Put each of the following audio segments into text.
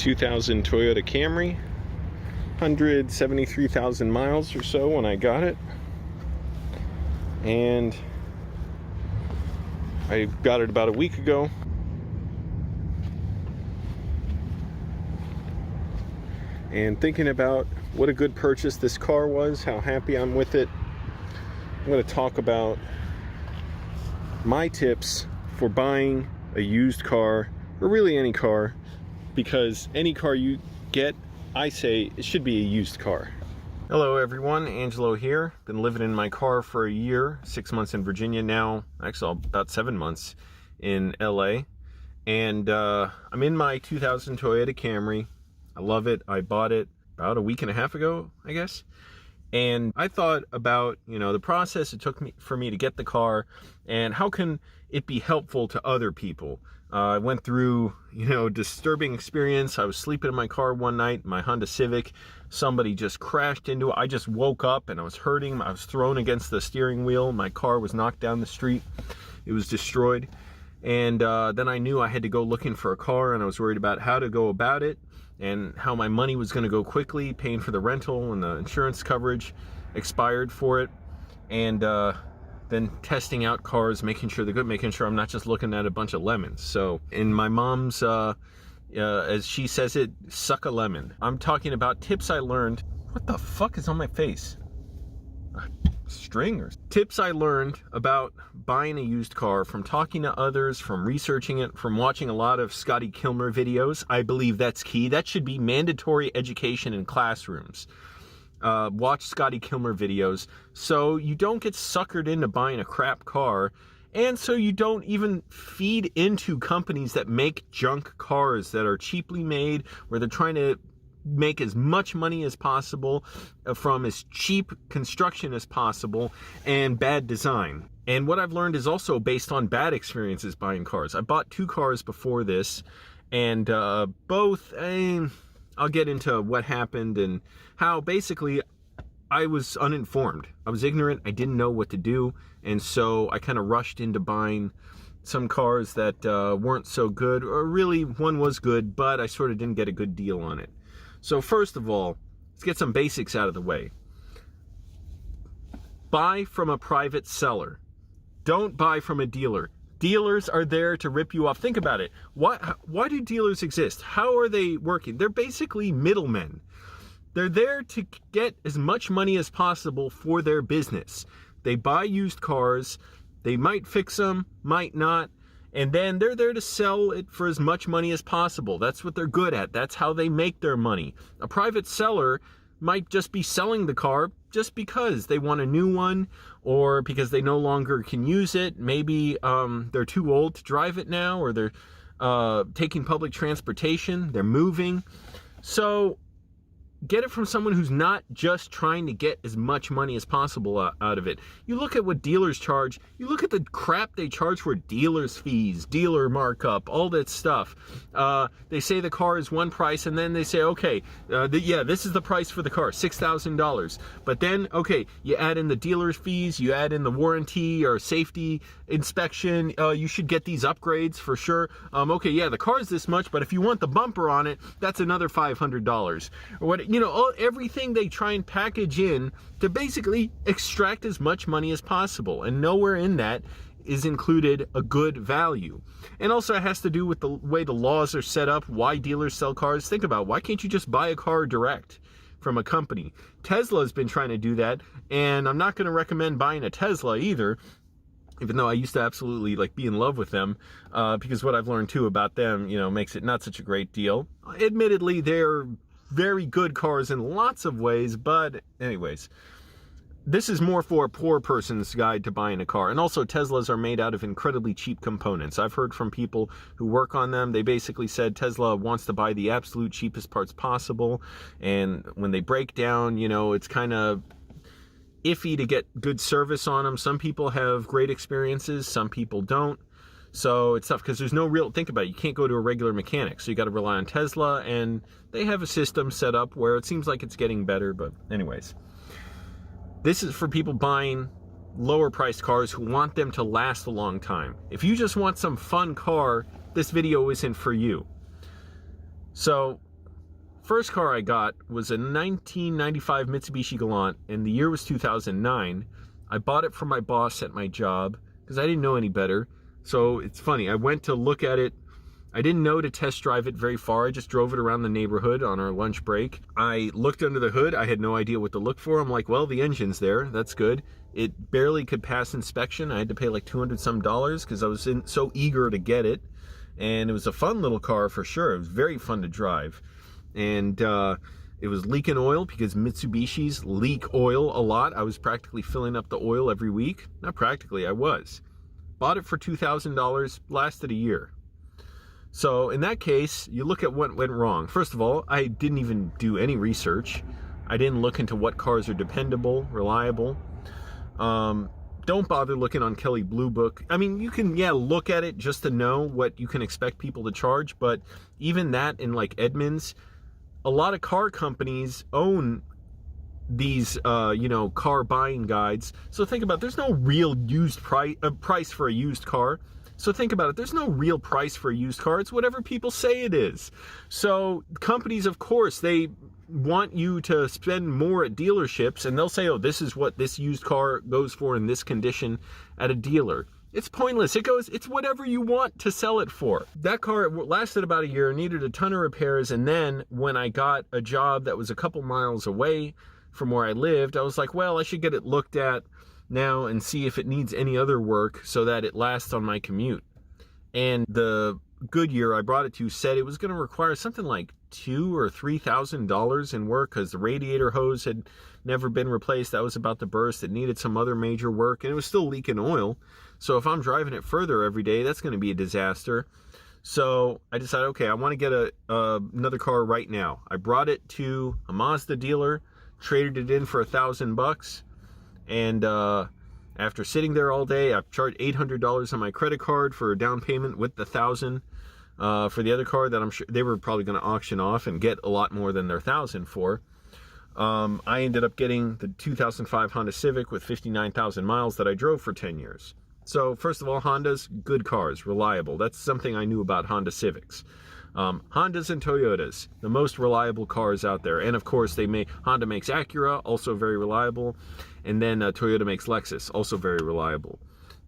2000 Toyota Camry, 173,000 miles or so when I got it, and I got it about a week ago. And thinking about what a good purchase this car was, how happy I'm with it, I'm going to talk about my tips for buying a used car, or really any car, because any car you get, I say it should be a used car. Hello everyone, Angelo here. Been living in my car for a year, 6 months in Virginia now, actually about 7 months in LA. And I'm in my 2000 Toyota Camry. I love it. I bought it about a week and a half ago, I guess. And I thought about, the process it took for me to get the car, and how can it be helpful to other people. I went through, disturbing experience. I was sleeping in my car one night, my Honda Civic. Somebody just crashed into it. I just woke up and I was hurting. I was thrown against the steering wheel. My car was knocked down the street. It was destroyed. And then I knew I had to go looking for a car, and I was worried about how to go about it and how my money was going to go quickly, paying for the rental, and the insurance coverage expired for it. And then testing out cars, making sure they're good, making sure I'm not just looking at a bunch of lemons. So in my mom's, as she says it, suck a lemon. I'm talking about tips I learned. What the fuck is on my face? Stringers. Tips I learned about buying a used car from talking to others, from researching it, from watching a lot of Scotty Kilmer videos. I believe that's key. That should be mandatory education in classrooms. Watch Scotty Kilmer videos so you don't get suckered into buying a crap car, and so you don't even feed into companies that make junk cars that are cheaply made, where they're trying to make as much money as possible from as cheap construction as possible and bad design. And what I've learned is also based on bad experiences buying cars. I bought 2 cars before this, and both, I'll get into what happened and how basically I was uninformed. I was ignorant. I didn't know what to do. And so I kind of rushed into buying some cars that weren't so good, or really one was good, but I sort of didn't get a good deal on it. So first of all, let's get some basics out of the way. Buy from a private seller. Don't buy from a dealer. Dealers are there to rip you off. Think about it. Why do dealers exist? How are they working? They're basically middlemen. They're there to get as much money as possible for their business. They buy used cars. They might fix them, might not. And then they're there to sell it for as much money as possible. That's what they're good at. That's how they make their money. A private seller might just be selling the car just because they want a new one, or because they no longer can use it. Maybe they're too old to drive it now, or they're taking public transportation, they're moving. So get it from someone who's not just trying to get as much money as possible out of it. You look at what dealers charge. You look at the crap they charge for dealers' fees, dealer markup, all that stuff. They say the car is one price, and then they say, okay, yeah, this is the price for the car, $6,000. But then, okay, you add in the dealer's fees, you add in the warranty or safety inspection. You should get these upgrades for sure. Okay, yeah, the car is this much, but if you want the bumper on it, that's another $500. Or what? Everything they try and package in to basically extract as much money as possible, and nowhere in that is included a good value. And also it has to do with the way the laws are set up, why dealers sell cars. Think about, why can't you just buy a car direct from a company? Tesla's been trying to do that, and I'm not going to recommend buying a Tesla either, even though I used to absolutely be in love with them, because what I've learned too about them, makes it not such a great deal. Admittedly, they're very good cars in lots of ways, but anyways, this is more for a poor person's guide to buying a car. And also, Teslas are made out of incredibly cheap components. I've heard from people who work on them. They basically said Tesla wants to buy the absolute cheapest parts possible, and when they break down, it's kind of iffy to get good service on them. Some people have great experiences, some people don't. So it's tough because there's no real, think about it, you can't go to a regular mechanic, so you got to rely on Tesla, and they have a system set up where it seems like it's getting better. But anyways, this is for people buying lower priced cars who want them to last a long time. If you just want some fun car, this video isn't for you. So First car I got was a 1995 Mitsubishi Galant, and the year was 2009. I bought it from my boss at my job because I didn't know any better. So it's funny, I went to look at it. I didn't know to test drive it very far. I just drove it around the neighborhood on our lunch break. I looked under the hood. I had no idea what to look for. I'm like, well, the engine's there. That's good. It barely could pass inspection. I had to pay like $200 some because I was so eager to get it. And it was a fun little car for sure. It was very fun to drive. And it was leaking oil because Mitsubishis leak oil a lot. I was practically filling up the oil every week. Not practically, I was. Bought it for $2,000, lasted a year. So in that case, you look at what went wrong. First of all, I didn't even do any research. I didn't look into what cars are dependable, reliable. Don't bother looking on Kelley Blue Book. I mean, you can, look at it just to know what you can expect people to charge, but even that in like Edmunds, a lot of car companies own these, car buying guides. So think about it, there's no real price for a used car. So think about it, there's no real price for a used car. It's whatever people say it is. So companies, of course, they want you to spend more at dealerships, and they'll say, oh, this is what this used car goes for in this condition at a dealer. It's pointless. It's whatever you want to sell it for. That car lasted about a year, needed a ton of repairs, and then when I got a job that was a couple miles away from where I lived, I was like, well, I should get it looked at now and see if it needs any other work so that it lasts on my commute. And the Goodyear I brought it to said it was going to require something like $2,000 or $3,000 in work because the radiator hose had never been replaced. That was about to burst. It needed some other major work, and it was still leaking oil. So if I'm driving it further every day, that's going to be a disaster. So I decided, okay, I want to get another car right now. I brought it to a Mazda dealer, traded it in for $1,000, and after sitting there all day, I've charged $800 on my credit card for a down payment with the $1,000 for the other car that I'm sure they were probably going to auction off and get a lot more than their $1,000 for. I ended up getting the 2005 Honda Civic with 59,000 miles that I drove for 10 years. So first of all, Hondas, good cars, reliable. That's something I knew about Honda Civics. Hondas and Toyotas, the most reliable cars out there. And of course, Honda makes Acura, also very reliable. And then Toyota makes Lexus, also very reliable.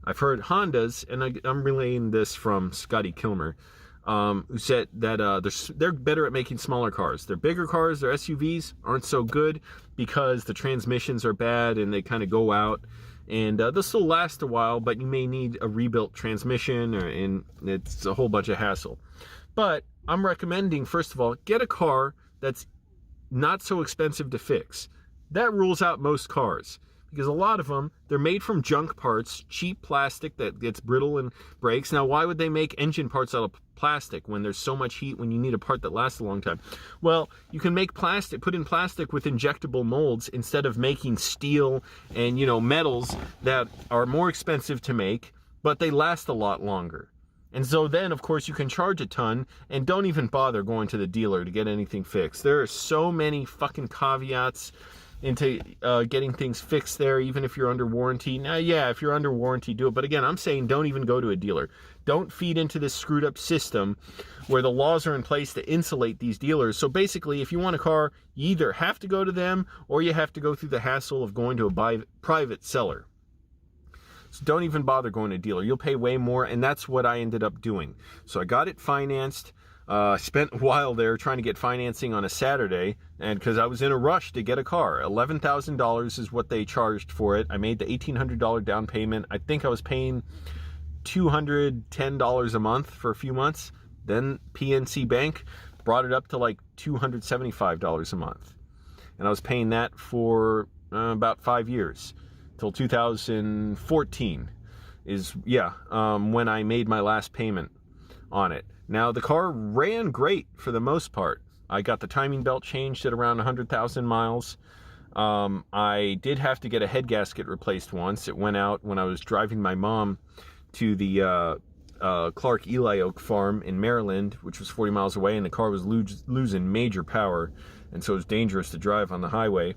I've heard Hondas, and I'm relaying this from Scotty Kilmer, who said that they're better at making smaller cars. Their bigger cars, their SUVs, aren't so good because the transmissions are bad and they kind of go out. And they'll still last a while, but you may need a rebuilt transmission, and it's a whole bunch of hassle. But I'm recommending, first of all, get a car that's not so expensive to fix. That rules out most cars, because a lot of them, they're made from junk parts, cheap plastic that gets brittle and breaks. Now, why would they make engine parts out of plastic when there's so much heat when you need a part that lasts a long time? Well, you can make plastic, put in plastic with injectable molds instead of making steel and, metals that are more expensive to make, but they last a lot longer. And so then, of course, you can charge a ton, and don't even bother going to the dealer to get anything fixed. There are so many fucking caveats into getting things fixed there, even if you're under warranty. Now, yeah, if you're under warranty, do it. But again, I'm saying don't even go to a dealer. Don't feed into this screwed up system where the laws are in place to insulate these dealers. So basically, if you want a car, you either have to go to them or you have to go through the hassle of going to a private seller. So don't even bother going to a dealer. You'll pay way more, and that's what I ended up doing. So I got it financed. Spent a while there trying to get financing on a Saturday, and because I was in a rush to get a car. $11,000 is what they charged for it. I made the $1,800 down payment. I think I was paying $210 a month for a few months. Then PNC Bank brought it up to like $275 a month. And I was paying that for about 5 years, till 2014 is, when I made my last payment on it. Now, the car ran great for the most part. I got the timing belt changed at around 100,000 miles. I did have to get a head gasket replaced once. It went out when I was driving my mom to the Clark Eli Oak farm in Maryland, which was 40 miles away, and the car was losing major power, and so it was dangerous to drive on the highway.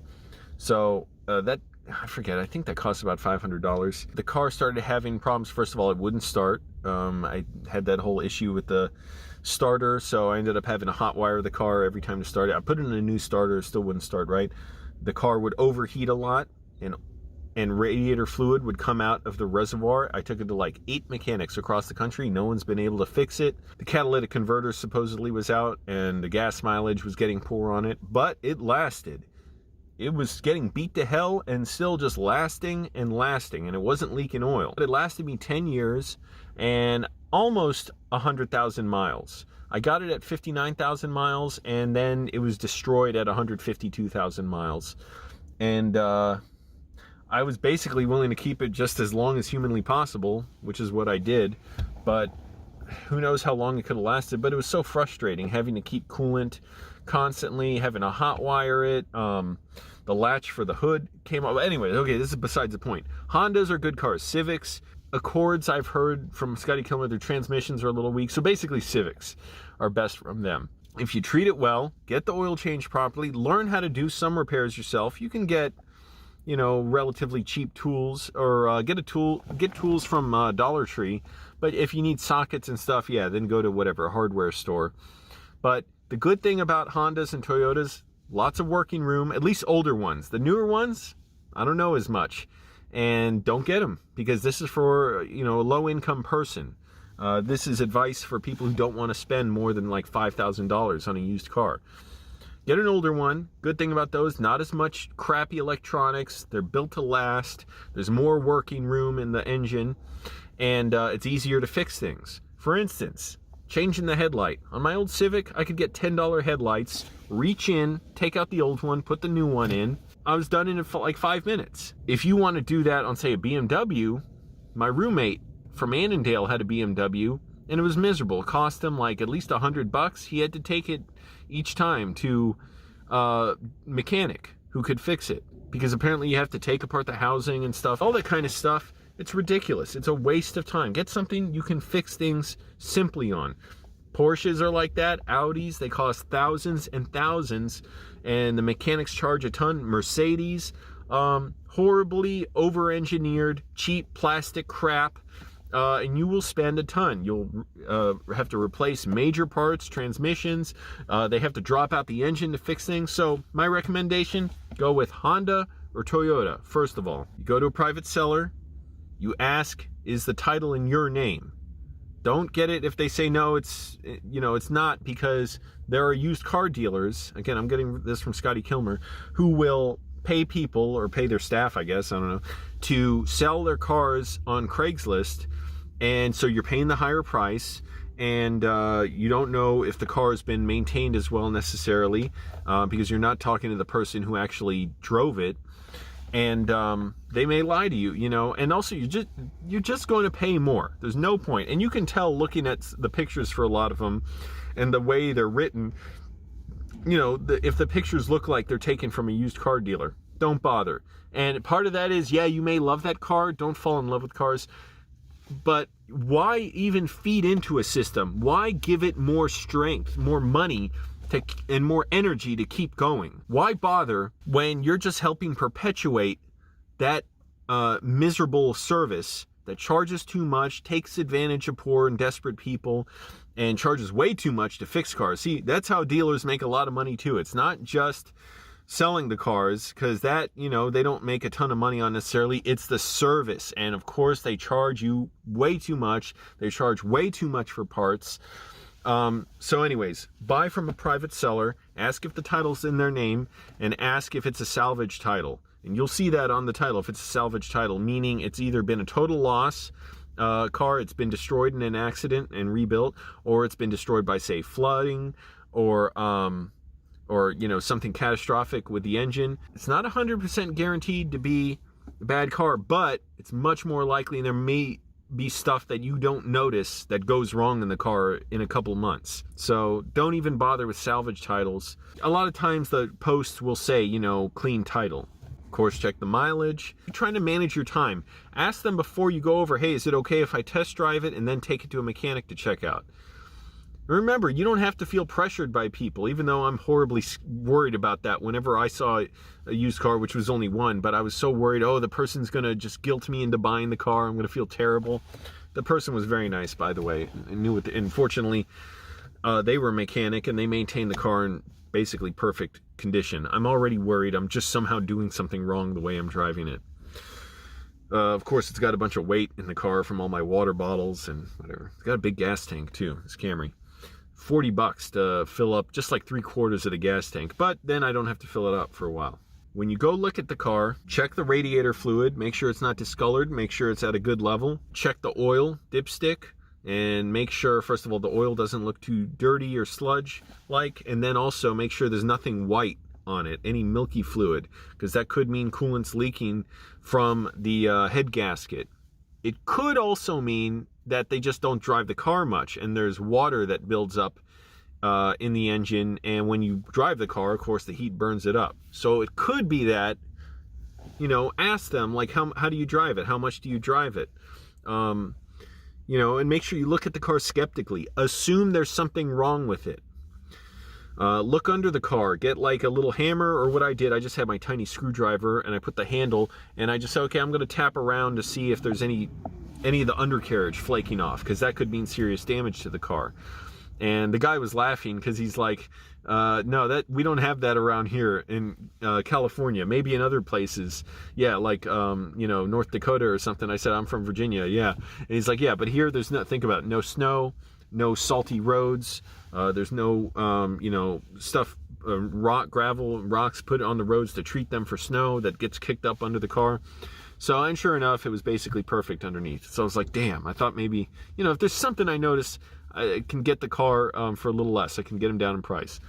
So that I forget, I think that cost about $500. The car started having problems. First of all, it wouldn't start. I had that whole issue with the starter, so I ended up having to hotwire the car every time to start it. I put in a new starter, it still wouldn't start right. The car would overheat a lot, and radiator fluid would come out of the reservoir. I took it to like 8 mechanics across the country. No one's been able to fix it. The catalytic converter supposedly was out, and the gas mileage was getting poor on it, but it lasted. It was getting beat to hell and still just lasting and lasting, and it wasn't leaking oil. It lasted me 10 years and almost 100,000 miles. I got it at 59,000 miles, and then it was destroyed at 152,000 miles. And I was basically willing to keep it just as long as humanly possible, which is what I did, but who knows how long it could have lasted. But it was so frustrating having to keep coolant constantly, having to hot wire it. The latch for the hood came off. Anyway, okay, this is besides the point. Hondas are good cars. Civics, Accords, I've heard from Scotty Kilmer, their transmissions are a little weak. So basically Civics are best from them. If you treat it well, get the oil changed properly, learn how to do some repairs yourself. You can get, you know, relatively cheap tools, or get tools from Dollar Tree. But if you need sockets and stuff, yeah, then go to whatever hardware store. But the good thing about Hondas and Toyotas, lots of working room, at least older ones. The newer ones, I don't know as much. And don't get them, because this is for, you know, a low-income person. This is advice for people who don't want to spend more than like $5,000 on a used car. Get an older one. Good thing about those, not as much crappy electronics. They're built to last. There's more working room in the engine, and it's easier to fix things. For instance, changing the headlight. On my old Civic, I could get $10 headlights, reach in, take out the old one, put the new one in. I was done in like 5 minutes. If you want to do that on, say, a BMW, my roommate from Annandale had a BMW, and it was miserable. It cost him like at least $100. He had to take it each time to a mechanic who could fix it, because apparently you have to take apart the housing and stuff, all that kind of stuff. It's ridiculous. It's a waste of time. Get something you can fix things simply on. Porsches are like that. Audis, they cost thousands and thousands, and the mechanics charge a ton. Mercedes, horribly over-engineered, cheap plastic crap, and you will spend a ton. You'll have to replace major parts, transmissions. They have to drop out the engine to fix things. So my recommendation, go with Honda or Toyota. First of all, you go to a private seller, you ask, is the title in your name? Don't get it if they say no, it's, you know, it's not, because there are used car dealers, again, I'm getting this from Scotty Kilmer, who will pay people, or pay their staff, I guess, I don't know, to sell their cars on Craigslist. And so you're paying the higher price, and you don't know if the car has been maintained as well necessarily, because you're not talking to the person who actually drove it. And they may lie to you, you know, and also you're just going to pay more. There's no point. And you can tell looking at the pictures for a lot of them and the way they're written, you know, if the pictures look like they're taken from a used car dealer, don't bother. And part of that is, yeah, you may love that car, don't fall in love with cars, but why even feed into a system? Why give it more strength, more money, and more energy to keep going? Why bother when you're just helping perpetuate that miserable service that charges too much, takes advantage of poor and desperate people, and charges way too much to fix cars? See, that's how dealers make a lot of money too. It's not just selling the cars, because that, you know, they don't make a ton of money on necessarily. It's the service, and of course they charge you way too much. They charge way too much for parts. So anyways, buy from a private seller, ask if the title's in their name, and ask if it's a salvage title. And you'll see that on the title, if it's a salvage title, meaning it's either been a total loss car, it's been destroyed in an accident and rebuilt, or it's been destroyed by, say, flooding, or you know, something catastrophic with the engine. It's not 100% guaranteed to be a bad car, but it's much more likely there may be stuff that you don't notice that goes wrong in the car in a couple months. So don't even bother with salvage titles. A lot of times the posts will say, you know, clean title. Of course, check the mileage. You're trying to manage your time. Ask them before you go over, hey, is it okay if I test drive it and then take it to a mechanic to check out? Remember, you don't have to feel pressured by people, even though I'm horribly worried about that whenever I saw a used car, which was only one, but I was so worried, oh, the person's going to just guilt me into buying the car. I'm going to feel terrible. The person was very nice, by the way. I knew it, and fortunately, they were a mechanic, and they maintained the car in basically perfect condition. I'm already worried I'm just somehow doing something wrong the way I'm driving it. Of course, it's got a bunch of weight in the car from all my water bottles and whatever. It's got a big gas tank, too, this Camry. $40 to fill up just like 3/4 of the gas tank, but then I don't have to fill it up for a while. When you go look at the car, check the radiator fluid, make sure it's not discolored, make sure it's at a good level, check the oil dipstick, and make sure, first of all, the oil doesn't look too dirty or sludge-like, and then also make sure there's nothing white on it, any milky fluid, because that could mean coolant's leaking from the head gasket. It could also mean that they just don't drive the car much, and there's water that builds up in the engine, and when you drive the car, of course, the heat burns it up. So it could be that, you know, ask them, like, how do you drive it? How much do you drive it? You know, and make sure you look at the car skeptically. Assume there's something wrong with it. Look under the car, get like a little hammer, or what I did, I just had my tiny screwdriver and I put the handle and I just said, okay, I'm going to tap around to see if there's any of the undercarriage flaking off, because that could mean serious damage to the car. And the guy was laughing because he's like, no, that we don't have that around here in California. Maybe in other places, yeah, like you know, North Dakota or something. I said, I'm from Virginia, yeah. And he's like, yeah, but here there's no, think about it, no snow, no salty roads, there's no you know, stuff, gravel, rocks put on the roads to treat them for snow that gets kicked up under the car. So, and sure enough, it was basically perfect underneath. So I was like, damn, I thought maybe, you know, if there's something I notice, I can get the car for a little less. I can get them down in price.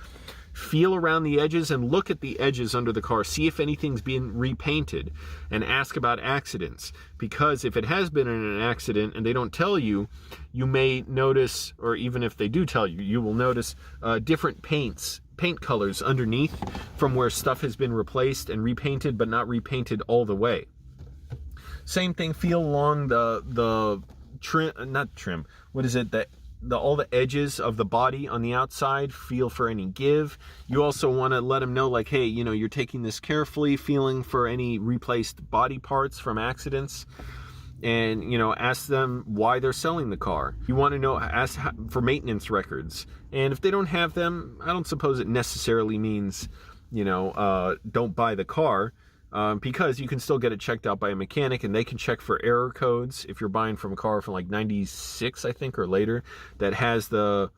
Feel around the edges and look at the edges under the car. See if anything's been repainted, and ask about accidents. Because if it has been in an accident and they don't tell you, you may notice, or even if they do tell you, you will notice different paint colors underneath from where stuff has been replaced and repainted, but not repainted all the way. Same thing, feel along the trim, not trim, what is it, all the edges of the body on the outside, feel for any give. You also want to let them know, like, hey, you know, you're taking this carefully, feeling for any replaced body parts from accidents, and, you know, ask them why they're selling the car. You want to know, ask for maintenance records, and if they don't have them, I don't suppose it necessarily means, you know, don't buy the car. Because you can still get it checked out by a mechanic, and they can check for error codes if you're buying from a car from like 96, I think, or later, that has the,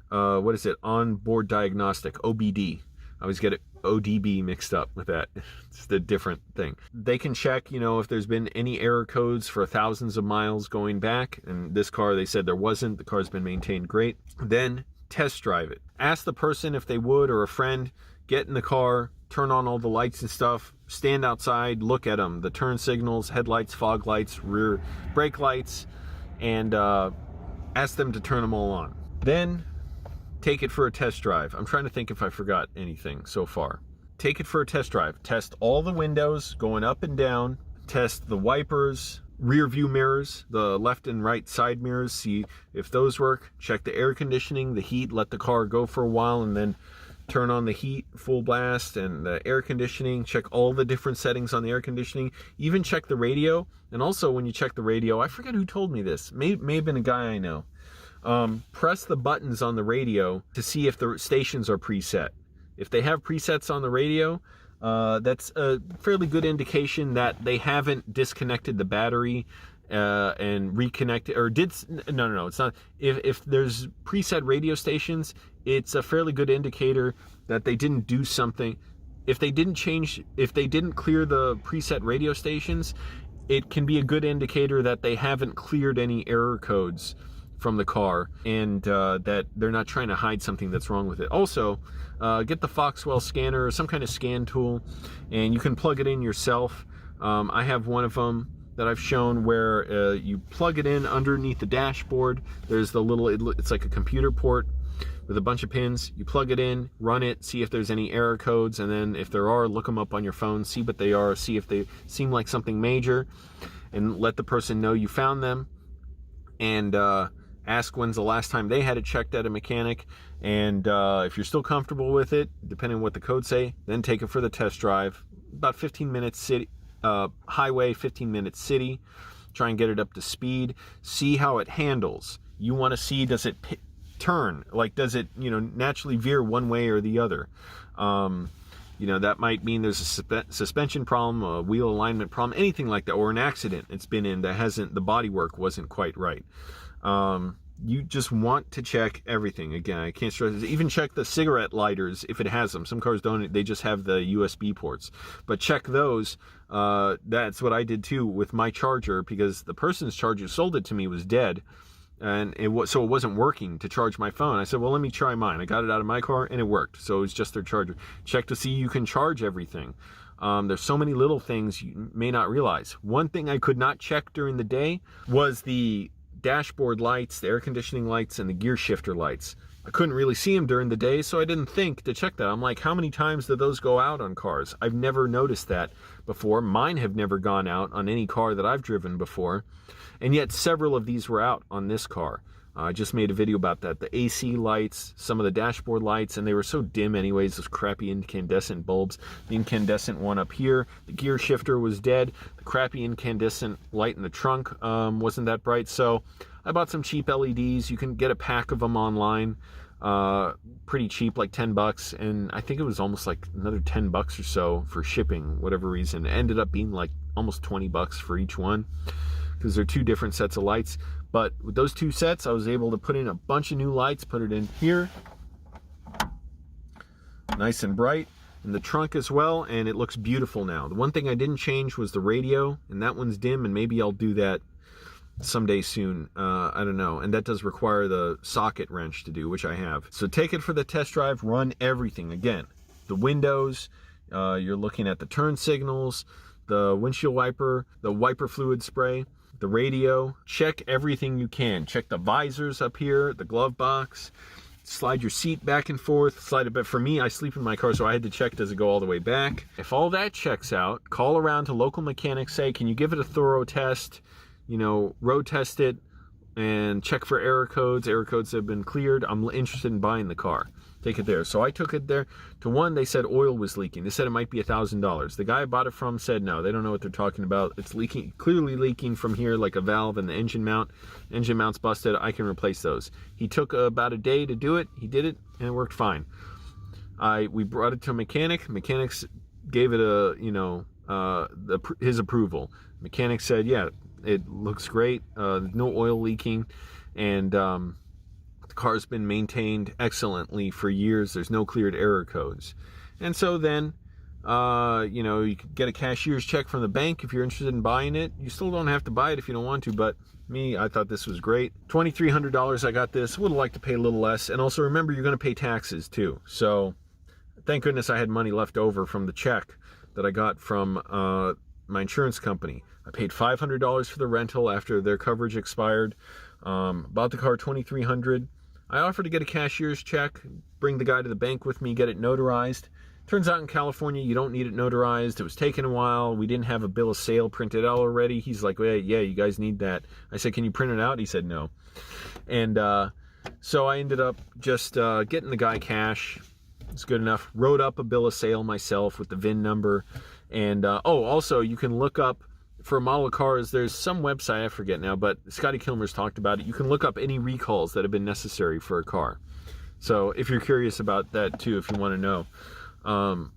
what is it, onboard diagnostic, OBD. I always get it ODB mixed up with that. It's the different thing. They can check, you know, if there's been any error codes for thousands of miles going back, and this car, they said there wasn't. The car's been maintained great. Then test drive it. Ask the person if they would, or a friend, get in the car, turn on all the lights and stuff, stand outside, look at them, the turn signals, headlights, fog lights, rear brake lights, and ask them to turn them all on. Then take it for a test drive. I'm trying to think if I forgot anything so far. Take it for a test drive. Test all the windows going up and down, test the wipers, rear view mirrors, the left and right side mirrors, see if those work. Check the air conditioning, the heat, let the car go for a while, and then turn on the heat full blast and the air conditioning. Check all the different settings on the air conditioning. Even check the radio. And also, when you check the radio, I forget who told me this. May have been a guy I know. Press the buttons on the radio to see if the stations are preset. If they have presets on the radio, that's a fairly good indication that they haven't disconnected the battery and reconnected, or no, it's not. If there's preset radio stations, it's a fairly good indicator that they didn't do something. If they didn't clear the preset radio stations, it can be a good indicator that they haven't cleared any error codes from the car, and that they're not trying to hide something that's wrong with it. Also, get the Foxwell scanner or some kind of scan tool, and you can plug it in yourself. I have one of them that I've shown where you plug it in underneath the dashboard. There's the little, it's like a computer port with a bunch of pins. You plug it in, run it, see if there's any error codes, and then if there are, look them up on your phone, see what they are, see if they seem like something major, and let the person know you found them. And Ask when's the last time they had it checked at a mechanic, and if you're still comfortable with it, depending on what the codes say, then take it for the test drive. About 15 minutes city, highway, 15 minutes city. Try and get it up to speed. See how it handles. You want to see, does it turn? Like, does it, naturally veer one way or the other? That might mean there's a suspension problem, a wheel alignment problem, anything like that, or an accident it's been in that the bodywork wasn't quite right. You just want to check everything. Again, I can't stress this. Even check the cigarette lighters if it has them. Some cars don't, they just have the USB ports. But check those. That's what I did too with my charger, because the person's charger sold it to me was dead. And so it wasn't working to charge my phone. I said, well, let me try mine. I got it out of my car and it worked. So it was just their charger. Check to see you can charge everything. There's so many little things you may not realize. One thing I could not check during the day was the dashboard lights, the air conditioning lights, and the gear shifter lights. I couldn't really see them during the day, so I didn't think to check that. I'm like, how many times do those go out on cars? I've never noticed that before. Mine have never gone out on any car that I've driven before, and yet several of these were out on this car. I just made a video about that. The AC lights, some of the dashboard lights, and they were so dim anyways, those crappy incandescent bulbs. The incandescent one up here, the gear shifter was dead. The crappy incandescent light in the trunk wasn't that bright. So I bought some cheap LEDs. You can get a pack of them online, pretty cheap, like 10 bucks. And I think it was almost like another 10 bucks or so for shipping, whatever reason. It ended up being like almost 20 bucks for each one, because they're two different sets of lights. But with those two sets, I was able to put in a bunch of new lights, put it in here, nice and bright, in the trunk as well, and it looks beautiful now. The one thing I didn't change was the radio, and that one's dim, and maybe I'll do that someday soon. I don't know. And that does require the socket wrench to do, which I have. So take it for the test drive, run everything. Again, the windows, you're looking at the turn signals, the windshield wiper, the wiper fluid spray, the radio. Check everything you can. Check the visors up here, the glove box. Slide your seat back and forth. Slide it back. For me, I sleep in my car, so I had to check, does it go all the way back? If all that checks out, call around to local mechanics, say, can you give it a thorough test? Road test it and check for error codes. Error codes have been cleared. I'm interested in buying the car. Take it there. So I took it there. To one, they said oil was leaking. They said it might be $1,000. The guy I bought it from said no, they don't know what they're talking about. It's leaking, clearly leaking from here, like a valve and the engine mount. Engine mount's busted. I can replace those. He took about a day to do it. He did it and it worked fine. We brought it to a mechanic. Mechanics gave it his approval. Mechanic said, yeah, it looks great. No oil leaking, and the car's been maintained excellently for years. There's no cleared error codes. And so then, you could get a cashier's check from the bank if you're interested in buying it. You still don't have to buy it if you don't want to, but I thought this was great. $2,300 I got this. Would have liked to pay a little less. And also remember, you're going to pay taxes too. So thank goodness I had money left over from the check that I got from my insurance company. I paid $500 for the rental after their coverage expired. Bought the car $2,300. I offered to get a cashier's check, bring the guy to the bank with me, get it notarized. Turns out in California, you don't need it notarized. It was taking a while. We didn't have a bill of sale printed out already. He's like, well, yeah, you guys need that. I said, can you print it out? He said no. And so I ended up just getting the guy cash. It's good enough. Wrote up a bill of sale myself with the VIN number. And also you can look up, for model cars, there's some website, I forget now, but Scotty Kilmer's talked about it. You can look up any recalls that have been necessary for a car. So if you're curious about that too, if you want to know,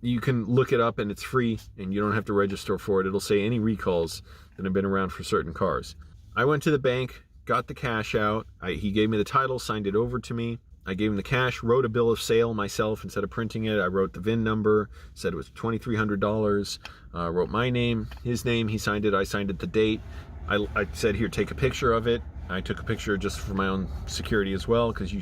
you can look it up and it's free and you don't have to register for it. It'll say any recalls that have been around for certain cars. I went to the bank, got the cash out. He gave me the title, signed it over to me. I gave him the cash, wrote a bill of sale myself instead of printing it. I wrote the VIN number, said it was $2,300, wrote my name, his name, he signed it, I signed it, the date. I said, here, take a picture of it. I took a picture just for my own security as well, because you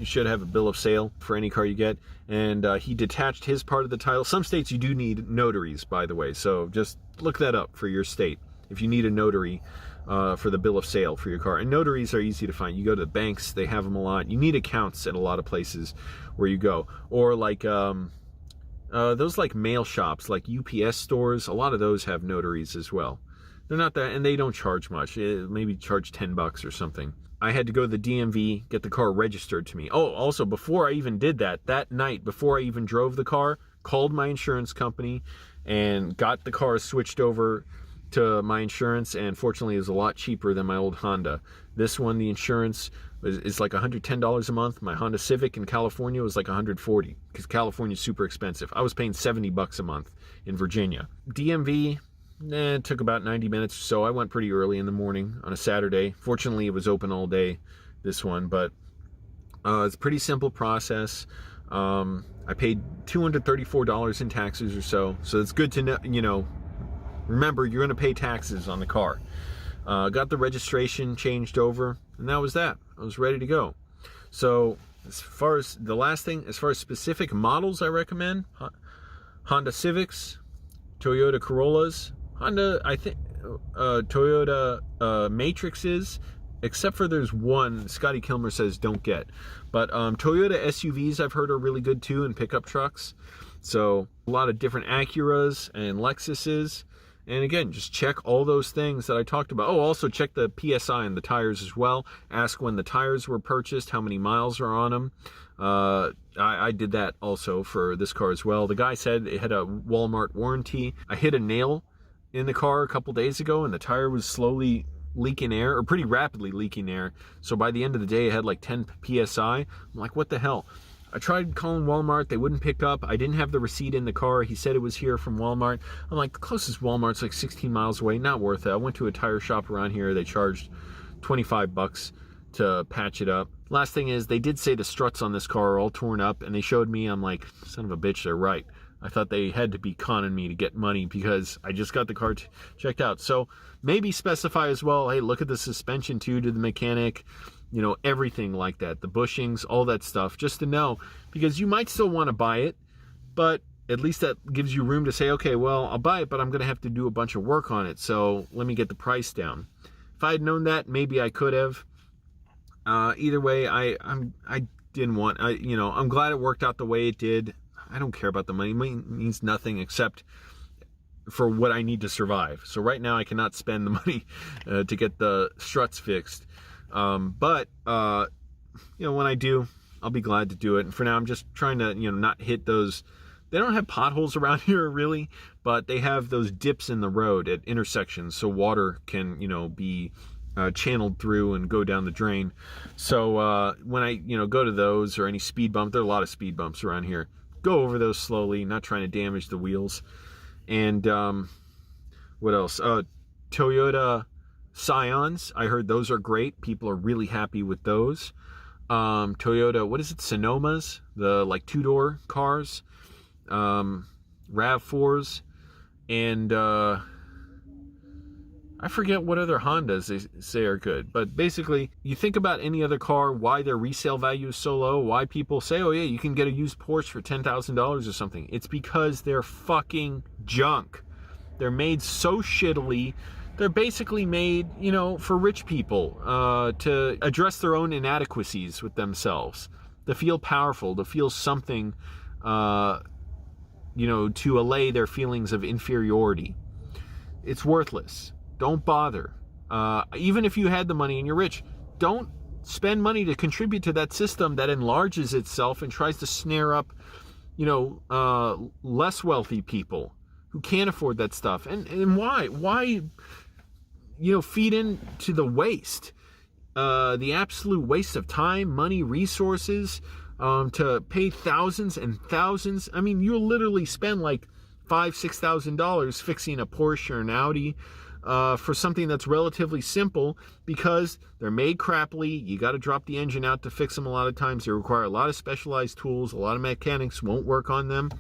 should have a bill of sale for any car you get. And he detached his part of the title. Some states you do need notaries, by the way, so just look that up for your state if you need a notary for the bill of sale for your car. And notaries are easy to find. You go to the banks, they have them a lot. You need accounts at a lot of places where you go. Or like those like mail shops, like UPS stores, a lot of those have notaries as well. They're not that, and they don't charge much. Maybe charge 10 bucks or something. I had to go to the DMV, get the car registered to me. Oh, also, before I even did that, that night, before I even drove the car, called my insurance company and got the car switched over to my insurance, and fortunately it was a lot cheaper than my old Honda. This one, the insurance is like $110 a month. My Honda Civic in California was like $140 because California's super expensive. I was paying $70 a month in Virginia. DMV, it took about 90 minutes or so. I went pretty early in the morning on a Saturday. Fortunately, it was open all day, this one, but it's a pretty simple process. I paid $234 in taxes or so, so it's good to know, you know, remember, you're going to pay taxes on the car. Got the registration changed over, and that was that. I was ready to go. So as far as the last thing, as far as specific models I recommend, Honda Civics, Toyota Corollas, Honda, I think, Toyota Matrixes, except for there's one Scotty Kilmer says don't get. But Toyota SUVs I've heard are really good too, and pickup trucks. So a lot of different Acuras and Lexuses. And again, just check all those things that I talked about. Oh, also check the PSI on the tires as well. Ask when the tires were purchased, how many miles are on them. I did that also for this car as well. The guy said it had a Walmart warranty. I hit a nail in the car a couple days ago, and the tire was slowly leaking air, or pretty rapidly leaking air. So by the end of the day, it had like 10 PSI. I'm like, what the hell? I tried calling Walmart. They wouldn't pick up. I didn't have the receipt in the car. He said it was here from Walmart. I'm like, the closest Walmart's like 16 miles away. Not worth it. I went to a tire shop around here. They charged $25 to patch it up. Last thing is, they did say the struts on this car are all torn up, and they showed me. I'm like, son of a bitch, they're right. I thought they had to be conning me to get money because I just got the car checked out. So maybe specify as well, hey, look at the suspension too, to the mechanic, you know, everything like that, the bushings, all that stuff, just to know, because you might still want to buy it, but at least that gives you room to say, okay, well, I'll buy it, but I'm going to have to do a bunch of work on it, so let me get the price down. If I had known that, maybe I could have. Either way, I didn't want, you know, I'm glad it worked out the way it did. I don't care about the money. Money means nothing except for what I need to survive. So right now I cannot spend the money to get the struts fixed. But you know, when I do, I'll be glad to do it. And for now, I'm just trying to, you know, not hit those. They don't have potholes around here really, but they have those dips in the road at intersections, so water can, you know, be channeled through and go down the drain. So when I, you know, go to those or any speed bump, there are a lot of speed bumps around here. Go over those slowly, not trying to damage the wheels. And what else? Toyota Scions, I heard those are great. People are really happy with those. Toyota, what is it? Sonomas, the like two-door cars. RAV4s. And I forget what other Hondas they say are good, but basically, you think about any other car, why their resale value is so low, why people say, oh yeah, you can get a used Porsche for $10,000 or something. It's because they're fucking junk. They're made so shittily. They're basically made, you know, for rich people to address their own inadequacies with themselves, to feel powerful, to feel something, you know, to allay their feelings of inferiority. It's worthless. Don't bother. Even if you had the money and you're rich, don't spend money to contribute to that system that enlarges itself and tries to snare up, you know, less wealthy people who can't afford that stuff. And why? Why, you know, feed into the waste, the absolute waste of time, money, resources, to pay thousands and thousands. I mean, you'll literally spend like $5,000-$6,000 fixing a Porsche or an Audi for something that's relatively simple, because they're made crappily. You got to drop the engine out to fix them a lot of times. They require a lot of specialized tools. A lot of mechanics won't work on them,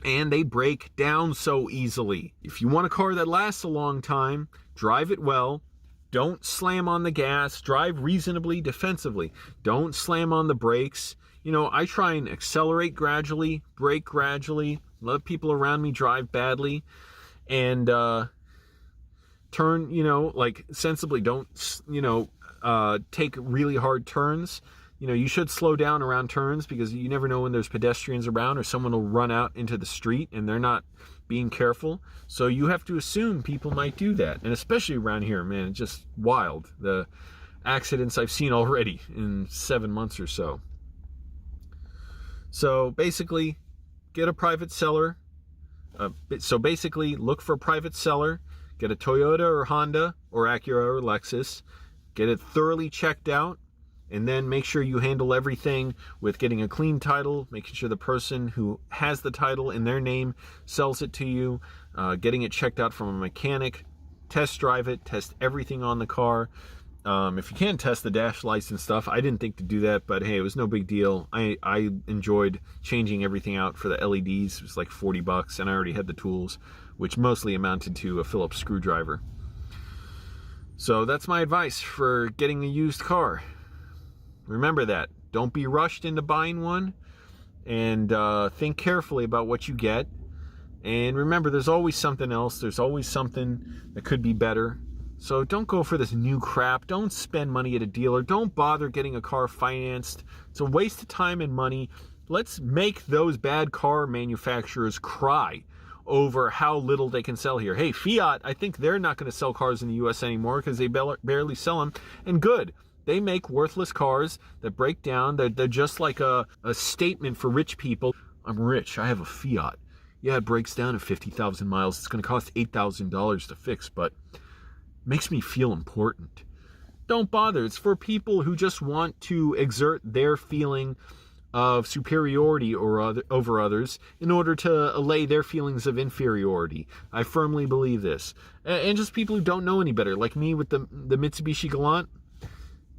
and they break down so easily. If you want a car that lasts a long time, drive it well. Don't slam on the gas. Drive reasonably defensively. Don't slam on the brakes. You know, I try and accelerate gradually, brake gradually, let people around me drive badly, and turn, you know, like sensibly. Don't, you know, take really hard turns. You know, you should slow down around turns, because you never know when there's pedestrians around or someone will run out into the street and they're not being careful. So you have to assume people might do that. And especially around here, man, it's just wild. accidents I've seen already in 7 months or so. So basically, get a private seller. So basically, look for a private seller. Get a Toyota or Honda or Acura or Lexus. Get it thoroughly checked out. And then make sure you handle everything with getting a clean title, making sure the person who has the title in their name sells it to you, getting it checked out from a mechanic, test drive it, test everything on the car. If you can test the dash lights and stuff, I didn't think to do that, but hey, it was no big deal. I enjoyed changing everything out for the LEDs. It was like $40, and I already had the tools, which mostly amounted to a Phillips screwdriver. So that's my advice for getting a used car. Remember that. Don't be rushed into buying one, and think carefully about what you get. And remember, there's always something else. There's always something that could be better. So don't go for this new crap. Don't spend money at a dealer. Don't bother getting a car financed. It's a waste of time and money. Let's make those bad car manufacturers cry over how little they can sell here. Hey, Fiat, I think they're not going to sell cars in the U.S. anymore because they barely sell them. And good. They make worthless cars that break down. They're just like a statement for rich people. I'm rich. I have a Fiat. Yeah, it breaks down at 50,000 miles. It's going to cost $8,000 to fix, but it makes me feel important. Don't bother. It's for people who just want to exert their feeling of superiority over others in order to allay their feelings of inferiority. I firmly believe this. And just people who don't know any better, like me with the Mitsubishi Galant.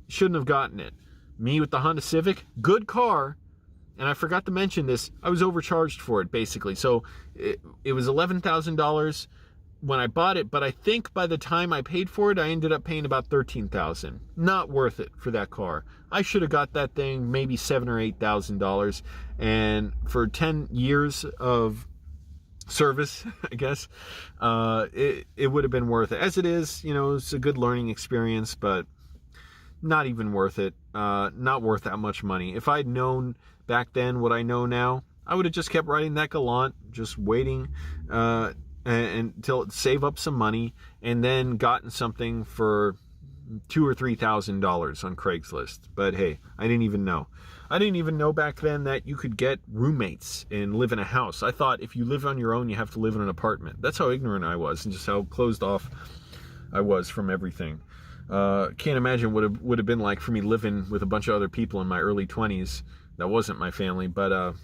Shouldn't have gotten it. Me with the Honda Civic, good car, and I forgot to mention this, I was overcharged for it, basically. So it was $11,000 when I bought it, but I think by the time I paid for it, I ended up paying about $13,000. Not worth it for that car. I should have got that thing maybe $7,000 or $8,000, and for 10 years of service, I guess, it would have been worth it. As it is, it's a good learning experience, but not even worth it. Not worth that much money. If I'd known back then what I know now, I would have just kept riding that Galant, just waiting until it save up some money, and then gotten something for $2,000 or $3,000 on Craigslist. But hey, I didn't even know. I didn't even know back then that you could get roommates and live in a house. I thought if you live on your own, you have to live in an apartment. That's how ignorant I was, and just how closed off I was from everything. Can't imagine what it would have been like for me living with a bunch of other people in my early 20s. That wasn't my family, but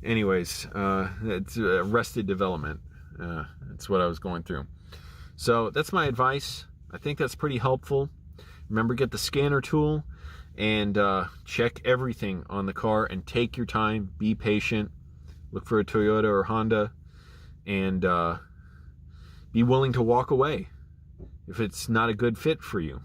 anyways, it's arrested development. That's what I was going through. So that's my advice. I think that's pretty helpful. Remember, get the scanner tool and check everything on the car and take your time. Be patient. Look for a Toyota or Honda, and be willing to walk away if it's not a good fit for you.